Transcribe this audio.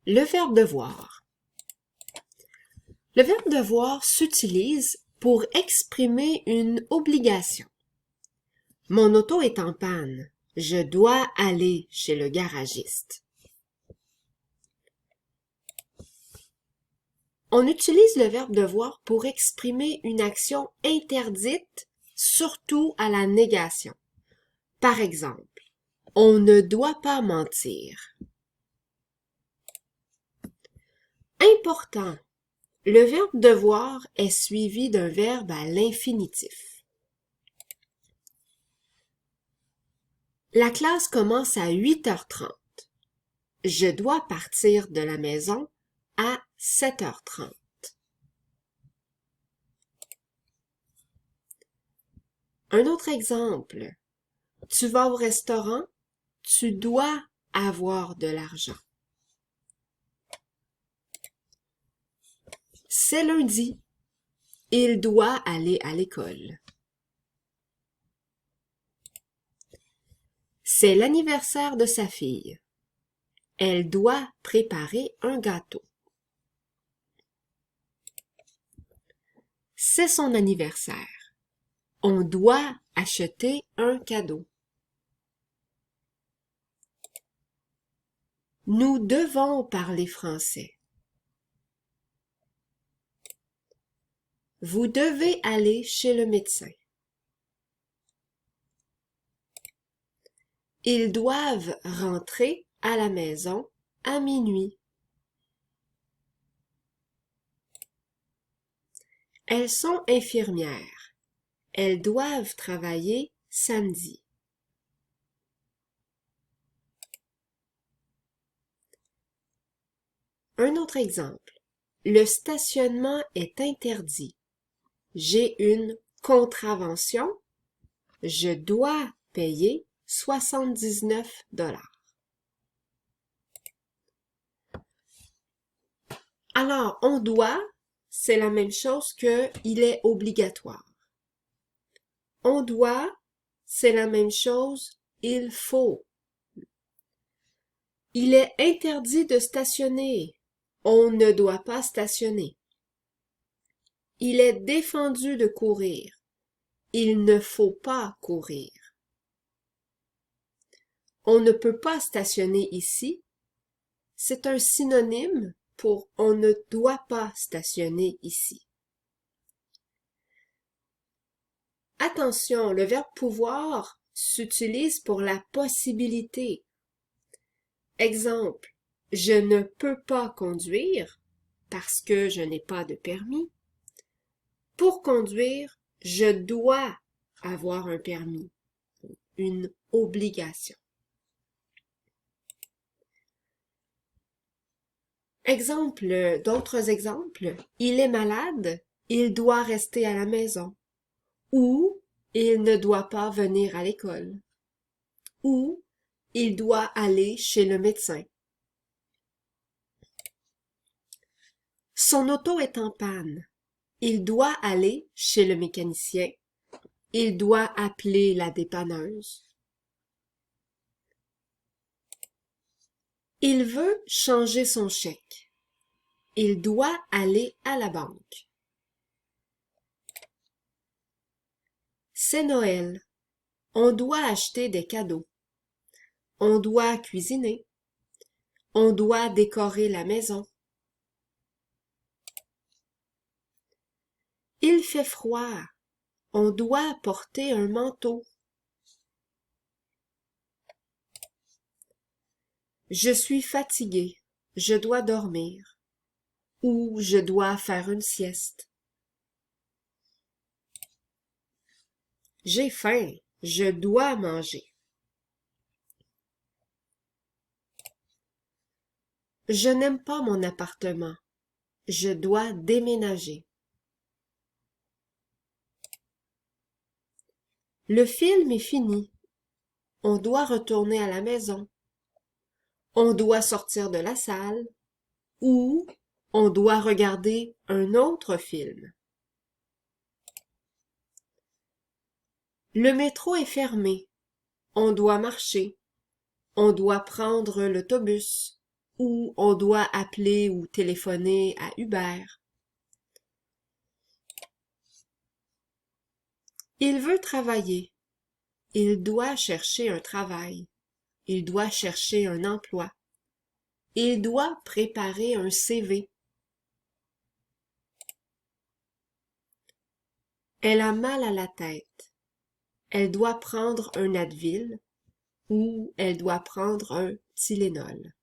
Le verbe devoir. Le verbe devoir s'utilise pour exprimer une obligation. Mon auto est en panne. Je dois aller chez le garagiste. On utilise le verbe devoir pour exprimer une action interdite, surtout à la négation. Par exemple, on ne doit pas mentir. Important. Le verbe devoir est suivi d'un verbe à l'infinitif. La classe commence à 8h30. Je dois partir de la maison à 7h30. Un autre exemple. Tu vas au restaurant, tu dois avoir de l'argent. C'est lundi. Il doit aller à l'école. C'est l'anniversaire de sa fille. Elle doit préparer un gâteau. C'est son anniversaire. On doit acheter un cadeau. Nous devons parler français. Vous devez aller chez le médecin. Ils doivent rentrer à la maison à minuit. Elles sont infirmières. Elles doivent travailler samedi. Un autre exemple. Le stationnement est interdit. J'ai une contravention. Je dois payer 79 $. Alors, on doit, c'est la même chose que il est obligatoire. On doit, c'est la même chose, il faut. Il est interdit de stationner. On ne doit pas stationner. Il est défendu de courir. Il ne faut pas courir. On ne peut pas stationner ici. C'est un synonyme pour on ne doit pas stationner ici. Attention, le verbe pouvoir s'utilise pour la possibilité. Exemple, je ne peux pas conduire parce que je n'ai pas de permis. Pour conduire, je dois avoir un permis, une obligation. D'autres exemples. Il est malade, il doit rester à la maison. Ou il ne doit pas venir à l'école. Ou il doit aller chez le médecin. Son auto est en panne. Il doit aller chez le mécanicien. Il doit appeler la dépanneuse. Il veut changer son chèque. Il doit aller à la banque. C'est Noël. On doit acheter des cadeaux. On doit cuisiner. On doit décorer la maison. Il fait froid. On doit porter un manteau. Je suis fatigué. Je dois dormir. Ou je dois faire une sieste. J'ai faim. Je dois manger. Je n'aime pas mon appartement. Je dois déménager. Le film est fini. On doit retourner à la maison. On doit sortir de la salle. Ou on doit regarder un autre film. Le métro est fermé. On doit marcher. On doit prendre l'autobus. ou on doit appeler ou téléphoner à Uber. Il veut travailler. Il doit chercher un travail. Il doit chercher un emploi. Il doit préparer un CV. Elle a mal à la tête. Elle doit prendre un Advil ou elle doit prendre un Tylenol.